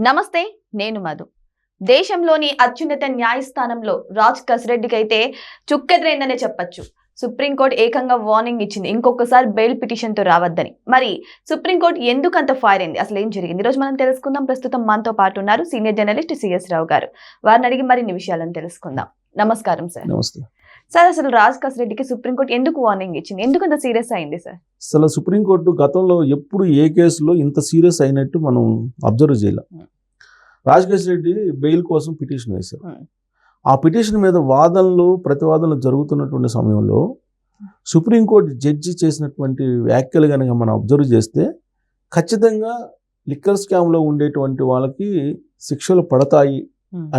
నమస్తే, నేను మధు. దేశంలోని అత్యున్నత న్యాయస్థానంలో రాజ్ కసిరెడ్డికి అయితే చుక్కెదురైందనే చెప్పొచ్చు. సుప్రీంకోర్టు ఏకంగా వార్నింగ్ ఇచ్చింది, ఇంకొకసారి బెయిల్ పిటిషన్తో రావద్దని. మరి సుప్రీంకోర్టు ఎందుకు అంత ఫైర్ అయింది, అసలు ఏం జరిగింది, ఈరోజు మనం తెలుసుకుందాం. ప్రస్తుతం మనతో పాటు ఉన్నారు సీనియర్ జర్నలిస్ట్ సిఎస్ రావు గారు. వారిని అడిగి మరిన్ని విషయాలను తెలుసుకుందాం. నమస్కారం సార్. నమస్తే సార్, అసలు రాజ్ కసిరెడ్డికి సుప్రీంకోర్టు ఎందుకు వార్నింగ్ ఇచ్చింది, ఎందుకు అంత సీరియస్ అయింది సార్? అసలు సుప్రీంకోర్టు గతంలో ఎప్పుడు ఏ కేసులో ఇంత సీరియస్ అయినట్టు మనం అబ్జర్వ్ చేయాలి. రాజ్ కసిరెడ్డి బెయిల్ కోసం పిటిషన్ వేశారు. ఆ పిటిషన్ మీద వాదనలు ప్రతివాదనలు జరుగుతున్నటువంటి సమయంలో సుప్రీంకోర్టు జడ్జి చేసినటువంటి వ్యాఖ్యలు కనుక మనం అబ్జర్వ్ చేస్తే ఖచ్చితంగా లిక్కర్ స్కామ్లో ఉండేటువంటి వాళ్ళకి శిక్షలు పడతాయి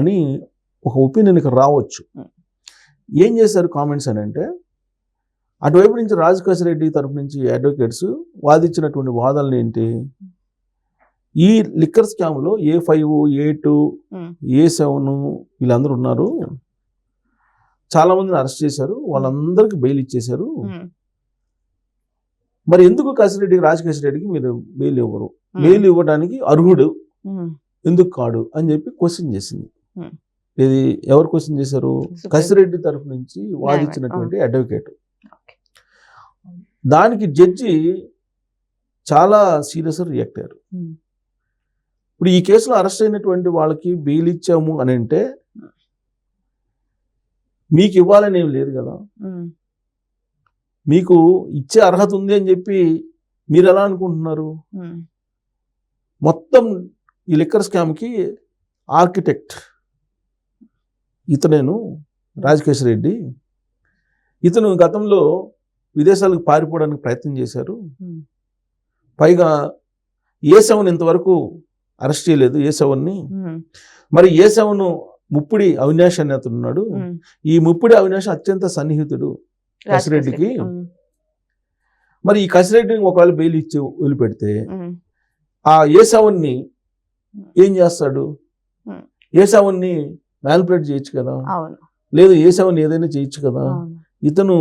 అని ఒక ఒపీనియన్కి రావచ్చు. ఏం చేశారు కామెంట్స్ అని అంటే, అటువైపు నుంచి రాజ్ కసిరెడ్డి తరపు నుంచి అడ్వకేట్స్ వాదించినటువంటి వాదనలు ఏంటి, ఈ లిక్కర్ స్కామ్లో A5, A2, A7 వీళ్ళందరూ ఉన్నారు, చాలా మందిని అరెస్ట్ చేశారు, వాళ్ళందరికీ బెయిల్ ఇచ్చేశారు. మరి ఎందుకు రాజ్ కసిరెడ్డికి మీరు బెయిల్ ఇవ్వరు, బెయిల్ ఇవ్వడానికి అర్హుడు ఎందుకు కాడు అని చెప్పి క్వశ్చన్ చేసింది. ఇది ఎవరు క్వశ్చన్ చేశారు? కసిరెడ్డి తరఫు నుంచి వాదించినటువంటి అడ్వకేట్. దానికి జడ్జి చాలా సీరియస్గా రియాక్ట్ అయ్యారు. ఇప్పుడు ఈ కేసులో అరెస్ట్ అయినటువంటి వాళ్ళకి బెయిల్ ఇచ్చాము అని అంటే మీకు ఇవ్వాలని ఏం లేదు కదా, మీకు ఇచ్చే అర్హత ఉంది అని చెప్పి మీరు ఎలా అనుకుంటున్నారు? మొత్తం ఈ లిక్కర్ స్కామ్కి ఆర్కిటెక్ట్ ఇతనేను రాజ్ కసిరెడ్డి. ఇతను గతంలో విదేశాలకు పారిపోవడానికి ప్రయత్నం చేశారు. పైగా A7 ఇంతవరకు అరెస్ట్ చేయలేదు, A7ని. మరి A7 ముప్పిడి అవినాష్ అని అతను ఉన్నాడు. ఈ ముప్పిడి అవినాష్ అత్యంత సన్నిహితుడు కసిరెడ్డికి. మరి ఈ కసిరెడ్డిని ఒకవేళ బెయిల్ ఇచ్చి వదిలిపెడితే ఆ A7ని ఏం చేస్తాడు? A7ని మ్యానిపులేట్ చేయొచ్చు కదా, లేదు A7 ఏదైనా చేయొచ్చు కదా. ఇతను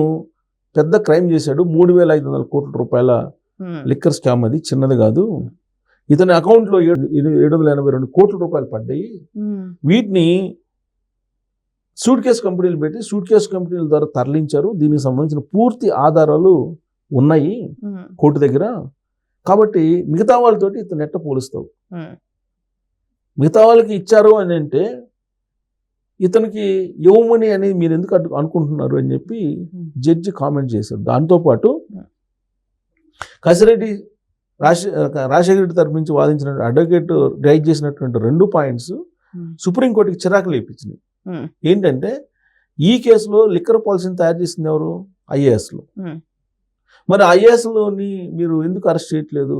పెద్ద క్రైమ్ చేశాడు, 3,500 కోట్ల రూపాయల లిక్కర్ స్కామ్. అది చిన్నది కాదు. ఇతని అకౌంట్లో 782 కోట్ల రూపాయలు పడ్డాయి. వీటిని సూట్ కేసు కంపెనీలు పెట్టి సూట్ కేసు కంపెనీల ద్వారా తరలించారు. దీనికి సంబంధించిన పూర్తి ఆధారాలు ఉన్నాయి కోర్టు దగ్గర. కాబట్టి మిగతా వాళ్ళతోటి ఇతను ఎట్ట పోలుస్తావు? మిగతా వాళ్ళకి ఇచ్చారు అని అంటే ఇతనికి ఇవ్వమని అని మీరు ఎందుకు అనుకుంటున్నారు అని చెప్పి జడ్జి కామెంట్ చేశారు. దాంతోపాటు కసిరెడ్డి రాజశేఖర రెడ్డి తరపు నుంచి వాదించిన అడ్వకేట్ రైజ్ చేసినటువంటి 2 పాయింట్స్ సుప్రీంకోర్టుకి చిరాకు లేపించినాయి. ఏంటంటే, ఈ కేసులో లిక్కర్ పాలసీని తయారు చేసింది ఎవరు? IASలు. మరి IASలోని మీరు ఎందుకు అరెస్ట్ చేయట్లేదు?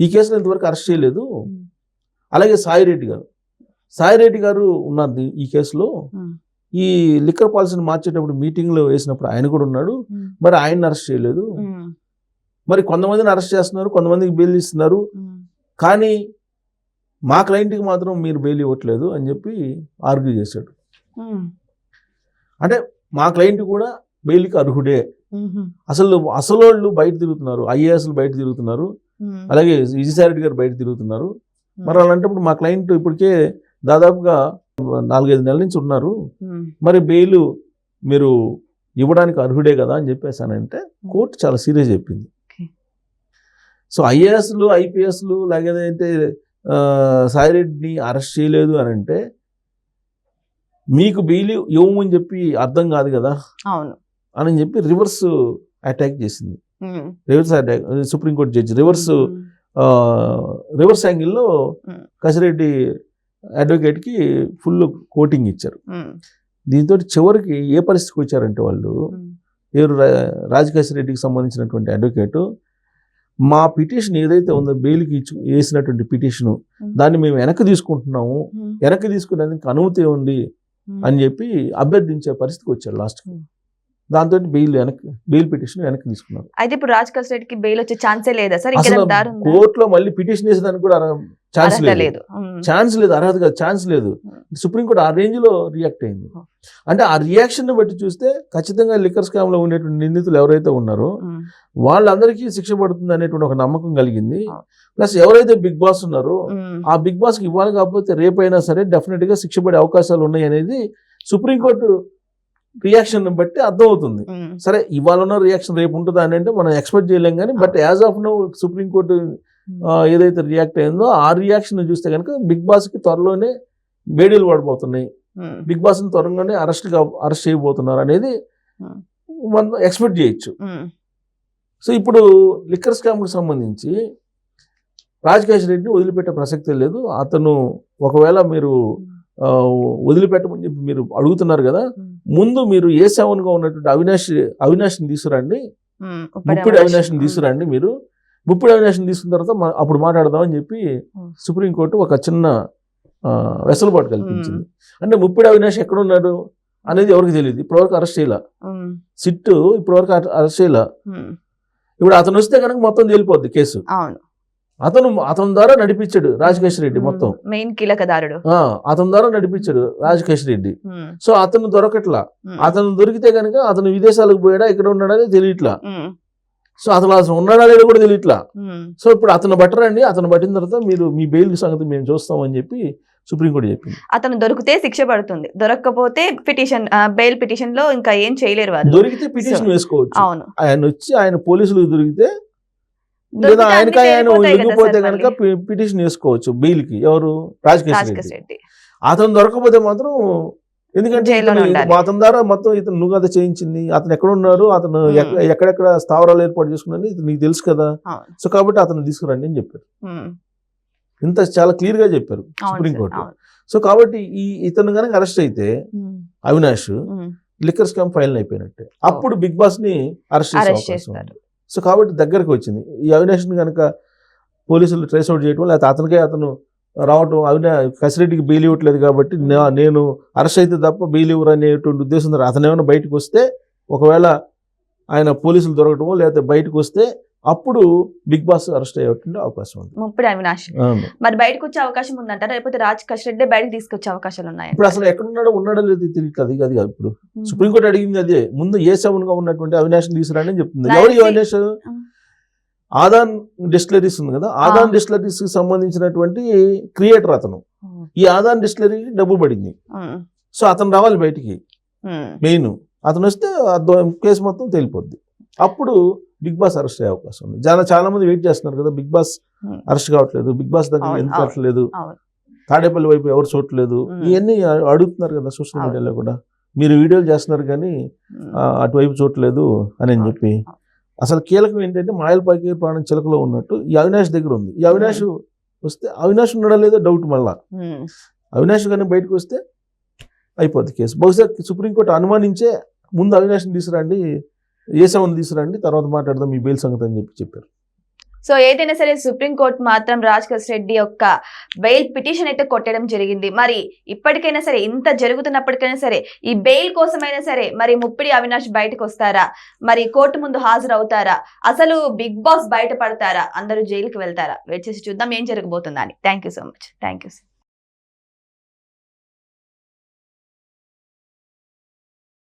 ఈ కేసులో ఇంతవరకు అరెస్ట్ చేయలేదు. అలాగే సాయిరెడ్డి గారు ఉన్నారు ఈ కేసులో. ఈ లిక్కర్ పాలసీని మార్చేటప్పుడు మీటింగ్లో వేసినప్పుడు ఆయన కూడా ఉన్నాడు. మరి ఆయన్ని అరెస్ట్ చేయలేదు. మరి కొంతమందిని అరెస్ట్ చేస్తున్నారు, కొంతమందికి బెయిల్ ఇస్తున్నారు, కానీ మా క్లయింట్కి మాత్రం మీరు బెయిల్ ఇవ్వట్లేదు అని చెప్పి ఆర్గ్యూ చేశాడు. అంటే మా క్లయింట్ కూడా బెయిల్కి అర్హుడే. అసలు వాళ్ళు బయట తిరుగుతున్నారు, IASలు బయట తిరుగుతున్నారు, అలాగే విజయసాయిరెడ్డి గారు బయట తిరుగుతున్నారు. మరి అలాంటప్పుడు మా క్లయింట్ ఇప్పటికే దాదాపుగా 4-5 నెలల నుంచి ఉన్నారు, మరి బెయిల్ మీరు ఇవ్వడానికి అర్హుడే కదా అని చెప్పేసానంటే కోర్టు చాలా సీరియస్ చెప్పింది. సో IASలు IPSలు లేకపోతే సాయిరెడ్డిని అరెస్ట్ చేయలేదు అని అంటే మీకు బెయిల్ ఇవ్వమని చెప్పి అర్థం కాదు కదా అని చెప్పి రివర్స్ అటాక్ చేసింది. సుప్రీంకోర్టు జడ్జి రివర్స్ యాంగిల్లో కసిరెడ్డి అడ్వకేట్కి ఫుల్ కోటింగ్ ఇచ్చారు. దీంతో చివరికి ఏ పరిస్థితికి వచ్చారంటే వాళ్ళు రాజ్ కసిరెడ్డికి సంబంధించినటువంటి అడ్వకేటు, మా పిటిషన్ ఏదైతే ఉందో బెయిల్కి వేసినటువంటి పిటిషను దాన్ని మేము వెనక్కి తీసుకుంటున్నాము, వెనక్కి తీసుకునేందుకు అనుమతి ఉంది అని చెప్పి అభ్యర్థించే పరిస్థితికి వచ్చారు లాస్ట్కి. దాంతో బెయిల్ పిటిషన్ వెనక్కి తీసుకున్నారు. అయితే ఇప్పుడు రాజ్ కస్ రెడ్డికి బెయిల్ వచ్చే ఛాన్సే లేదా సార్? అసలు ఇంకేదైనా దారి ఉందా? కోర్టులో మళ్ళీ పిటిషన్ వేసేదానికి కూడా ఛాన్స్ అర్హత లేదు, లేదు. ఛాన్స్ లేదు, అర్హత కాదు, ఛాన్స్ లేదు. సుప్రీంకోర్టు ఆ రేంజ్ లో రియాక్ట్ అయింది. అంటే ఆ రియాక్షన్ ని బట్టి చూస్తే ఖచ్చితంగా లిక్కర్ స్కామ్ లో ఉండేటువంటి నిందితులు ఎవరైతే ఉన్నారో వాళ్ళందరికీ శిక్ష పడుతుంది అనేటువంటి ఒక నమ్మకం కలిగింది. ప్లస్ ఎవరైతే బిగ్ బాస్ ఉన్నారో ఆ బిగ్ బాస్ కి ఇవ్వాలి, కాకపోతే రేపైనా సరే డెఫినెట్ గా శిక్ష పడే అవకాశాలు ఉన్నాయి అనేది సుప్రీంకోర్టు రియాక్షన్ బట్టి అర్థమవుతుంది. సరే ఇవాళ ఉన్న రియాక్షన్ రేపు ఉంటుందా అని అంటే మనం ఎక్స్పెక్ట్ చేయలేం కానీ, but as of now supreme court ఏదైతే రియాక్ట్ అయిందో ఆ రియాక్షన్ చూస్తే కనుక బిగ్ బాస్ కి త్వరలోనే బేడీలు పడిపోతున్నాయి, బిగ్ బాస్ ని త్వరగానే అరెస్ట్ చేయబోతున్నారు అనేది మనం ఎక్స్పెక్ట్ చేయొచ్చు. సో ఇప్పుడు లిక్కర్ స్కామ్ కి సంబంధించి రాజకేష్ రెడ్డిని వదిలిపెట్టే ప్రసక్తే లేదు. అతను ఒకవేళ మీరు వదిలిపెట్టమని చెప్పి మీరు అడుగుతున్నారు కదా, ముందు మీరు A7 గా ఉన్నటువంటి అవినాష్ని తీసుకురండి, ముప్పిడి అవినాష్ని తీసుకురండి, మీరు ముప్పిడి అవినాష్ని తీసుకున్న తర్వాత అప్పుడు మాట్లాడదామని చెప్పి సుప్రీంకోర్టు ఒక చిన్న వెసులుబాటు కల్పించింది. అంటే ముప్పిడి అవినాష్ ఎక్కడున్నాడు అనేది ఎవరికి తెలియదు, ఇప్పటివరకు అరెస్ట్ చేయాల, సిట్ ఇప్పటివరకు అరెస్ట్ చేయాల. ఇప్పుడు అతను వస్తే కనుక మొత్తం తేలిపోద్ది కేసు. అతని ద్వారా నడిపించాడు రాజకేష్ రెడ్డి, మొత్తం మెయిన్ కీలకదారుడు అతని ద్వారా నడిపించాడు రాజకేష్ రెడ్డి. సో అతను దొరకట్లా, అతను దొరికితే కనుక అతను విదేశాలకు పోయాడా ఇక్కడ ఉన్నాడని తెలియట్లా, సో అతను అసలు ఉన్నాడా లేదో కూడా తెలియట్లా. సో ఇప్పుడు అతను బట్టరండి, అతను పట్టిన తర్వాత మీరు మీ బెయిల్ సంగతి మేము చూస్తామని చెప్పి సుప్రీంకోర్టు చెప్పింది. అతను దొరికితే శిక్ష పడుతుంది, దొరకకపోతే పిటిషన్ బెయిల్ పిటిషన్ లో ఇంకా ఏం చేయలేరు వాళ్ళు. దొరికితే పిటిషన్ వేసుకోవచ్చు. అవును, ఆయన వచ్చి ఆయన పోలీసులు దొరికితే లేదా ఆయన లొంగిపోతే కనుక పిటిషన్ వేసుకోవచ్చు బెయిల్ కి. ఎవరు? రాజకేష్ రెడ్డి. అతను దొరకకపోతే మాత్రం, ఎందుకంటే అతని ద్వారా మొత్తం ఇతను నువ్వు కదా చేయించింది, అతను ఎక్కడ ఉన్నారు, అతను ఎక్కడెక్కడ స్థావరాలు ఏర్పాటు చేసుకున్నది నీకు తెలుసు కదా, సో కాబట్టి అతను తీసుకురండి అని చెప్పారు. ఇంత చాలా క్లియర్ గా చెప్పారు సుప్రీంకోర్టు. సో కాబట్టి ఇతను కనుక అరెస్ట్ అయితే అవినాష్ లిక్కర్ స్కామ్ ఫైల్ అయిపోయినట్టే, అప్పుడు బిగ్ బాస్ ని అరెస్ట్ చేస్తారు. సో కాబట్టి దగ్గరకు వచ్చింది. ఈ అవినాష్ని కనుక పోలీసులు ట్రేస్ అవుట్ చేయటం, లేకపోతే అతను రావటం, కసిరెడ్డికి బెయిల్ ఇవ్వట్లేదు కాబట్టి నేను అరెస్ట్ అయితే తప్ప బెయిల్ ఇవ్వరు అనేటువంటి ఉద్దేశం, అతను ఏమైనా బయటకు వస్తే, ఒకవేళ ఆయన పోలీసులు దొరకటమో లేకపోతే బయటకు వస్తే అప్పుడు బిగ్ బాస్ అరెస్ట్ అయ్యేటువంటి అవకాశం ఉంది. ముప్పిడి అవినాష్ మరి బయటకు వచ్చే అవకాశం ఉందంటారా, లేకపోతే రాజకేష్ రెడ్డి బయటకు తీసుకొచ్చే అవకాశాలు ఉన్నాయి? ఇప్పుడు అసలు ఎక్కడున్నాడో లేదు తెలియట్లేదు. అది కాదు ఇప్పుడు సుప్రీంకోర్టు అడిగింది అదే, ముందు A7 గా ఉన్నటువంటి అవినాష్ తీసుకురాని అని చెప్తుంది. ఎవరు అవినాష్? ఆదాన్ డిస్టిలరీస్ ఉంది కదా, ఆదాన్ డిస్టిలరీస్ కి సంబంధించినటువంటి క్రియేటర్ అతను. ఈ ఆదాన్ డిస్టిలరీ డబ్బు పడింది, సో అతను రావాలి బయటికి. మెయిన్ అతను వస్తే కేసు మొత్తం తేలిపోద్ది, అప్పుడు బిగ్ బాస్ అరెస్ట్ అయ్యే అవకాశం ఉంది. చాలా మంది వెయిట్ చేస్తున్నారు కదా, బిగ్ బాస్ అరెస్ట్ కావట్లేదు, బిగ్ బాస్ దగ్గర ఎందుకు కట్టలేదు, తాడేపల్లి వైపు ఎవరు చూడట్లేదు, ఇవన్నీ అడుగుతున్నారు కదా సోషల్ మీడియాలో కూడా. మీరు వీడియోలు చేస్తున్నారు కానీ అటువైపు చూడట్లేదు అని చెప్పి. అసలు కీలకం ఏంటంటే మాయలపాకి ప్రాణం చిలకలో ఉన్నట్టు ఈ అవినాష్ దగ్గర ఉంది. ఈ అవినాష్ వస్తే అవినాష్ ఉన్నాడా లేదో డౌట్. మళ్ళా అవినాష్ కానీ బయటకు వస్తే అయిపోద్ది కేసు. బహుశా సుప్రీంకోర్టు అనుమానించే ముందు అవినాష్ని తీసుకురండి, A7 తీసుకురండి, తర్వాత మాట్లాడదాం మీ బెయిల్ సంగతి అని చెప్పారు. సో ఏదైనా సరే సుప్రీంకోర్టు మాత్రం రాజకేష్ రెడ్డి యొక్క బెయిల్ పిటిషన్ అయితే కొట్టడం జరిగింది. మరి ఇప్పటికైనా సరే, ఇంత జరుగుతున్నప్పటికైనా సరే, ఈ బెయిల్ కోసమైనా సరే మరి ముప్పిడి అవినాష్ బయటకు వస్తారా, మరి కోర్టు ముందు హాజరవుతారా, అసలు బిగ్ బాస్ బయటపడతారా, అందరూ జైలుకి వెళ్తారా? వెయిట్ చేసి చూద్దాం ఏం జరగబోతుందని. Thank you so much. Thank you.